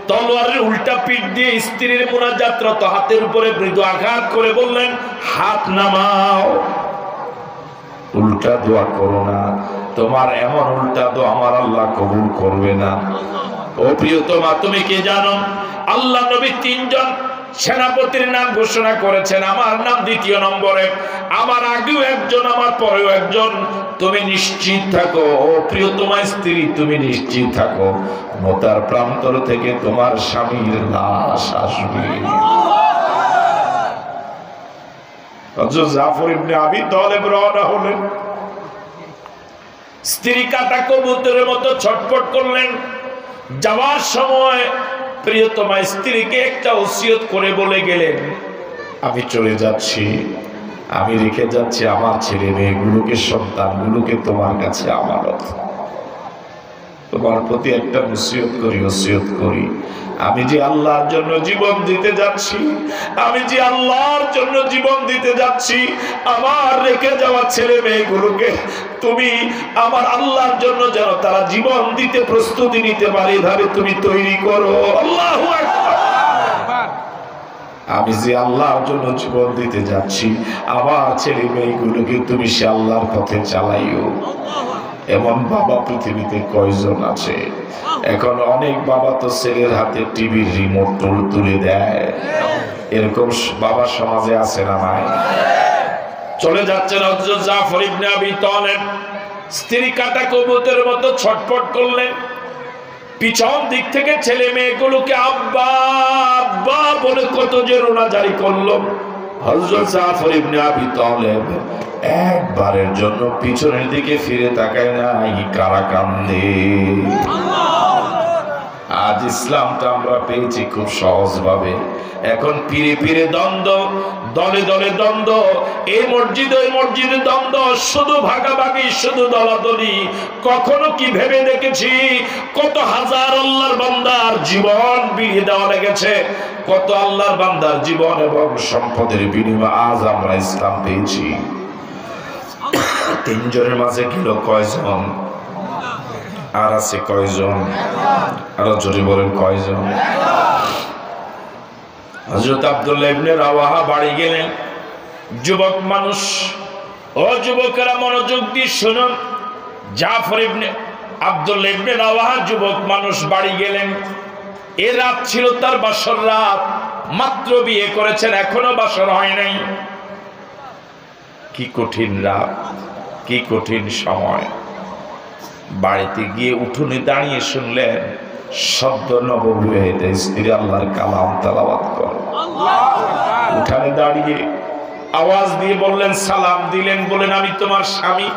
তলোয়ারের উল্টা পিঠ দিয়ে স্ত্রীর মুনাজাতরত হাতের উপরে মৃদু আঘাত করে বললেন, হাত নামাও, উল্টা দোয়া করো না, তোমার এমন উল্টা দোয়া আমার আল্লাহ কবুল করবে না। ও প্রিয়তমা, তুমি কি জানো আল্লাহ নবী তিনজন সেনাপতির নাম ঘোষণা করেছেন, আমার নাম দ্বিতীয় নম্বরে, আমার আগেও একজন, আমার পরেও একজন। তুমি নিশ্চিত থাকো, ও প্রিয়তমা স্ত্রী, তুমি নিশ্চিত থাকো, মুতার প্রান্তর থেকে তোমার স্বামীর লাশ আসবে। হযরত জাফর ইবনে আবি তালেব রওনা হলেন। স্ত্রী কাটা কবুতরের মতো ছটফট করলেন। যাওয়ার সময় প্রিয়তমা স্ত্রীকে একটা ওসিয়ত করে বলে গেলেন, আমি চলে যাচ্ছি, আমি রেখে যাচ্ছি আমার ছেলে মেয়েগুলোকে, সন্তানগুলোকে তোমার কাছে আমানত। তোমার প্রতি একটা ওসিয়ত করি, আমি যে আল্লাহর জন্য জীবন দিতে যাচ্ছি, আমি যে আল্লাহর জন্য জীবন দিতে যাচ্ছি, আমার রেখে যাওয়া ছেলে মেয়েগুলোকে তুমি আমার আল্লাহর জন্য যেন তারা জীবন দিতে প্রস্তুতি নিতে পারে, এভাবে তুমি তৈরি করো। আল্লাহু আকবার। আমি যে আল্লাহর জন্য জীবন দিতে যাচ্ছি, আমার ছেলে মেয়েগুলোকে তুমি সে আল্লাহর পথে চালাইও। এমন বাবা পৃথিবীতে কয়জন আছে? এখন অনেক বাবা তো ছেলের হাতে টিভির রিমোট তুলে দেয়। এরকম বাবা সমাজে আছে না নাই? চলে যাচ্ছেন হযরত জাফর ইবনে আবি তালেব, স্ত্রী কাটা কবুতরের মতো ছটফট করলেন। পিছন দিক থেকে ছেলে মেয়েগুলোকে আব্বা আব্বা বলে কত যে রোনা জারি করলো। হযরত জাফর ইবনে আবি তালেব একবারের জন্য পিছনের দিকে ফিরে তাকায় নাই, কারা কান্দে। আজ ইসলামটা আমরা পেয়েছি খুব সহজ ভাবে, এখন পীরে পীরে দ্বন্দ্ব, দলে দলে দ্বন্দ্ব, এই মসজিদে ওই মসজিদে দ্বন্দ্ব, শুধু ভাগাভাগি, শুধু দলাদলি। কখনো কি ভেবে দেখেছি কত হাজার আল্লাহর বান্দার জীবন বিলিয়ে দেওয়া লেগেছে, কত আল্লাহর বান্দার জীবন এবং সম্পদের বিনিময়ে আজ আমরা ইসলাম পেয়েছি। তিনজনের মাঝে গেল কয়জন? আর আছে কয়জন? আরো জোরে বলেন কয়জন? হযরত আব্দুল্লাহ ইবনে রাওয়াহা বাড়ি গেলেন। যুবক মানুষ, ও যুবকেরা মনোযোগ দিয়ে শুনুন। জাফর ইবনে আব্দুল্লাহ ইবনে রাওয়াহা যুবক মানুষ বাড়ি গেলেন। এ রাত ছিল তার বাসর রাত, মাত্র বিয়ে করেছেন, এখনো বাসর হয় নাই। কি কঠিন রাত, কি কঠিন সময়। বাড়িতে গিয়ে উঠোনে দাঁড়িয়ে শুনলেন শব্দ নববিবাহিতা স্ত্রী আল্লাহর কালাম তেলাওয়াত করে। উঠানে দাঁড়িয়ে আওয়াজ দিয়ে বললেন, সালাম দিলেন, বলেন আমি তোমার স্বামী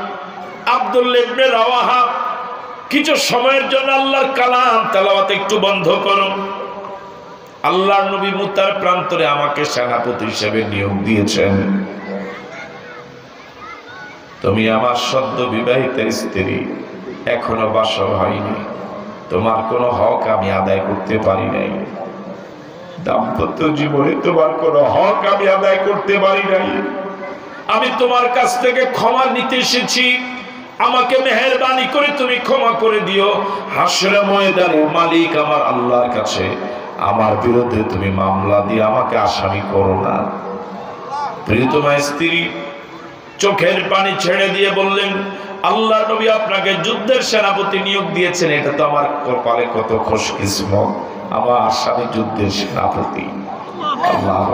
আব্দুল্লাহ ইবনে রাওয়াহা, কিছু সময়ের জন্য আল্লাহর কালাম তেলাওয়াত একটু বন্ধ করো। আল্লাহর নবী মুতার প্রান্তরে আমাকে সেনাপতি হিসেবে নিয়োগ দিয়েছেন। তুমি আমার সদ্য বিবাহিত স্ত্রী, এখনো বাসর হয়নি, তোমার কোনো হক আমি আদায় করতে পারি নাই। দাম্পত্য জীবনে তোমার কোনো হক আমি আদায় করতে পারি নাই। আমি তোমার কাছ থেকে ক্ষমা নিতে এসেছি, আমাকে মেহেরবানি করে তুমি ক্ষমা করে দিও। হাসরে ময়দানে মালিক আমার আল্লাহর কাছে আমার বিরুদ্ধে তুমি মামলা দিয়ে আমাকে আসামি করো না। প্রিয়তমা স্ত্রী চোখের পানি ছেড়ে দিয়ে বললেন, আল্লাহ নবী আপনাকে যুদ্ধের সেনাপতি নিয়োগ দিয়েছেন, এটা তো আমার কপালে কত খুশকিসমত, আমার স্বামী যুদ্ধের সেনাপতি। আল্লাহ,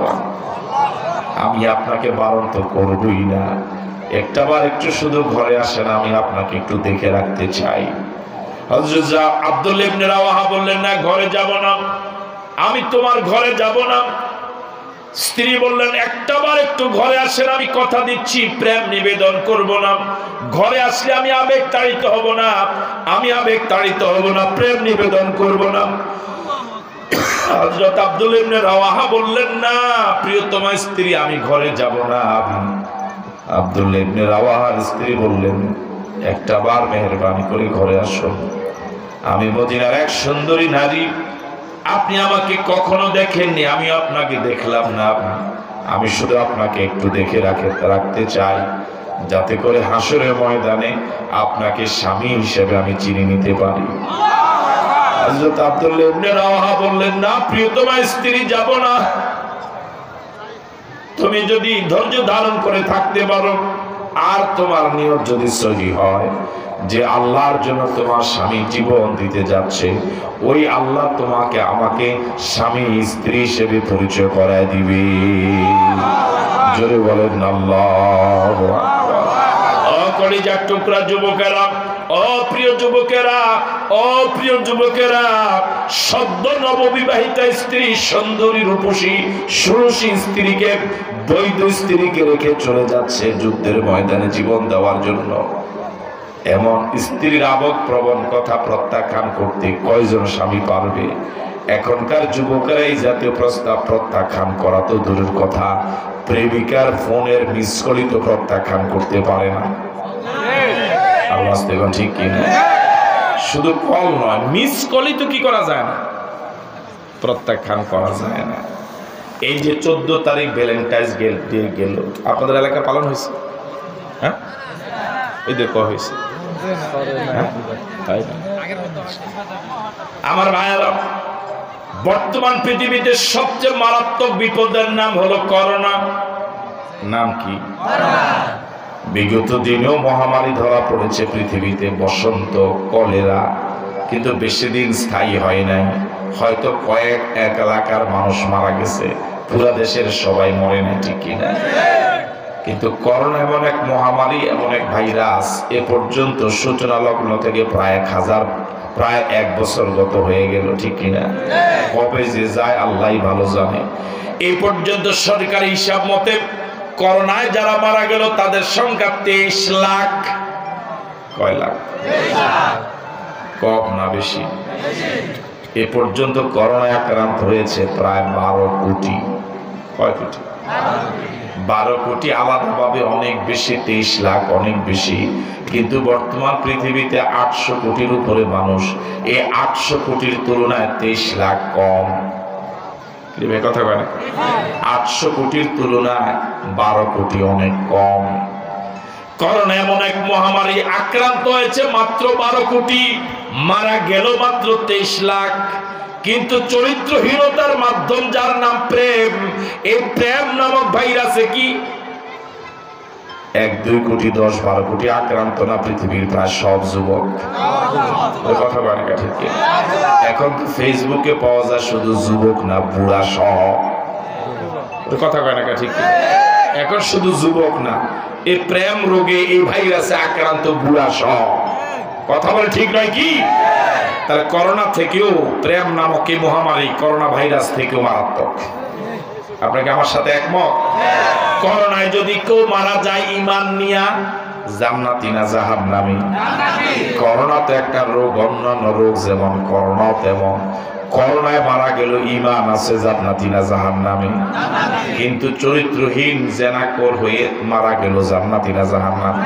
আমি আপনাকে বারণ তো করবই না, একটাবার একটু শুধু ঘরে আসেন, আমি আপনাকে একটু দেখে রাখতে চাই। হযরত আব্দুল্লাহ ইবনে রাওয়াহা বললেন, না, ঘরে যাব না, আমি তোমার ঘরে যাব না। স্ত্রী বললেন, একটাবার একটু ঘরে আসেন, আমি কথা দিচ্ছি প্রেম নিবেদন করব না। ঘরে আসলে আমি আবেগ তাড়িত হব না, আমি আবেগ তাড়িত হব না, প্রেম নিবেদন করব না। হযরত আব্দুল্লাহ ইবনে রাওয়াহা বললেন, না প্রিয়তমা স্ত্রী, আমি ঘরে যাব না। আব্দুল্লাহ ইবনে রাওয়াহার স্ত্রী বললেন, একটাবার মেহেরবানি করে ঘরে আসুন, আমি মদিনার এক সুন্দরী নারী, আপনি আমাকে কখনো দেখেননি, আমি আপনাকে দেখলাম না, আমি শুধু আপনাকে একটু দেখে রাখতে চাই, যাতে করে হাসরের ময়দানে আপনাকে স্বামী হিসেবে আমি চিনে নিতে পারি। হযরত আব্দুল্লাহ ইবনে রাওয়াহা বললেন, না প্রিয়তমা স্ত্রী, যাব না। তুমি যদি ধৈর্য ধারণ করে থাকতে পারো, আর তোমার নিয়ত যদি সহি হয় যে আল্লাহর জন্য তোমার স্বামী জীবন দিতে যাচ্ছে, ওই আল্লাহ তোমাকে আমাকে স্বামী স্ত্রী হিসেবে পরিচয় করায় দিবে। জোরে বলেন আল্লাহু আকবার। ও কলিজার টুকরা যুবকেরা, অপ্রিয় যুবকেরা, অপ্রিয় যুবকেরা, সদ্য নববিবাহিতা স্ত্রী, সুন্দরী রূপসী ষোড়শী স্ত্রীকে, বৈধ স্ত্রীকে রেখে চলে যাচ্ছে যুদ্ধের ময়দানে জীবন দেওয়ার জন্য। এমন স্ত্রীর আবেগ প্রবণ কথা প্রত্যাখ্যান করতে কয়জন স্বামী পারবে? এখনকার যুবকেরা এই জাতীয় প্রস্তাব প্রত্যাখ্যান করা তো দূরের কথা, প্রেমিকার ফোনের মিস কলই তো প্রত্যাখ্যান করতে পারে না। আওয়াজ দেখুন ঠিক কিনা? শুধু কল নয়, মিস কলই তো কি করা যায় না, প্রত্যাখ্যান করা যায় না। এই যে 14 তারিখ ভ্যালেন্টাইন্স ডে গেল, আপনাদের এলাকায় পালন হয়েছে? হ্যাঁ, এই দেখো হয়েছে। আমার ভাইয়েরা, বর্তমান পৃথিবীতে সবচেয়ে মারাত্মক বিপদের নাম হলো করোনা। নাম কি? বিগত দিনেও মহামারী ধরা পড়েছে পৃথিবীতে, বসন্ত, কলেরা, কিন্তু বেশি দিন স্থায়ী হয় নাই। হয়তো এক এলাকার মানুষ মারা গেছে, পুরা দেশের সবাই মরে না, ঠিক কিনা? কিন্তু করোনা এমন এক মহামারী, এমন এক ভাইরাস, এ পর্যন্ত সূচনা লগ্ন থেকে প্রায় 1 বছর গত হয়ে গেল, ঠিক কিনা? কবে যে যায় আল্লাহই ভালো জানে। এই পর্যন্ত সরকারি হিসাব মতে করোনায় যারা মারা গেল তাদের সংখ্যা 23 লাখ। কয় লাখ? কম না বেশি? এ পর্যন্ত করোনায় আক্রান্ত হয়েছে প্রায় 12 কোটি। কয় কোটি? 12 কোটি। আলাদাভাবে অনেক বেশি, 23 লাখ অনেক বেশি, কিন্তু বর্তমান পৃথিবীতে 800 কোটির উপরে মানুষ। এই 800 কোটির তুলনায় 23 লাখ কম। কথা বলে, 800 কোটির তুলনায় 12 কোটি অনেক কম। করোনা এমন এক মহামারী, আক্রান্ত হয়েছে মাত্র 12 কোটি, মারা গেল মাত্র 23 লাখ। কিন্তু চরিত্রহীনতার মাধ্যম যার নাম প্রেম, এই প্রেম নামক ভাইরাসে কি 1-2 কোটি 10-12 কোটি আক্রান্ত না পৃথিবীর প্রায় সব যুবক? কথা বলে ঠিক? এখন তো ফেসবুকে পাওয়া যায় শুধু যুবক না, বুড়া সহ। কথা কয় না ঠিক? এখন শুধু যুবক না, এই প্রেম রোগে, এই ভাইরাসে আক্রান্ত বুড়া সহ। কথা বলে ঠিক নয় কি? তাহলে করোনা থেকেও, প্রেম নামক এই মহামারী করোনা ভাইরাস থেকেও মারাত্মক। আপনাকে আমার সাথে একমত? করোনায় যদি কেউ মারা যায় ঈমান নিয়া, জান্নাতি না জাহান্নামী? করোনা তো একটা রোগ, অন্যান্য রোগ যেমন করোনাও তেমন। করোনায় মারা গেল, ঈমান আছে, জান্নাতি না জাহান্নামী? কিন্তু চরিত্রহীন জেনাকর হয়ে মারা গেল, জান্নাতি না জাহান্নামী?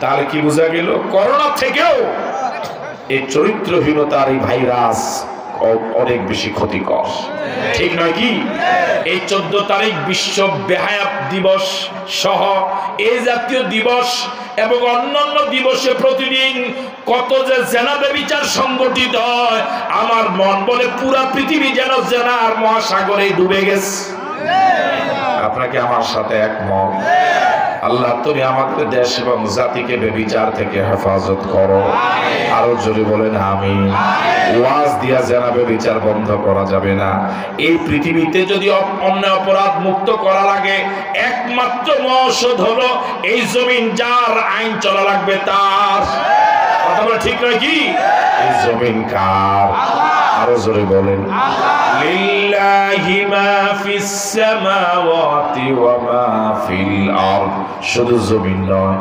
তাহলে কি বোঝা গেল? করোনা থেকেও এই চরিত্রহীনতার এই ভাইরাস অনেক বেশি ক্ষতিকর, ঠিক নয় কি? এই 14 তারিখ বিশ্ব বেহায়াত দিবস সহ এই জাতীয় দিবস এবং অন্যান্য দিবসে প্রতিদিন কত যে জেনা ব্যভিচার সংগঠিত হয়, আমার মন বলে পুরা পৃথিবী যেন জেনার মহাসাগরে ডুবে গেছে। আপনাকে আমার সাথে একমত? আল্লাহ তুমি আমাদের দেশ এবং জাতিকে ব্যভিচার থেকে হেফাজত করো। আরো জোরে বলেন আমিন। ওয়াজ দিয়া জেনা ব্যভিচার বন্ধ করা যাবে না। এই পৃথিবীতে যদি অন্যায় অপরাধ মুক্ত করা লাগে, একমাত্র মহৌষধ হলো এই জমিন যার, আইন চলা লাগবে তার। কথা বলে ঠিক নয় কি? এই জমিন কার? আরো জোরে বলেন লিল্লাহি মা ফিস সামাওয়াতি ওয়া মা ফিল আরদ। শুধু জমিন নয়,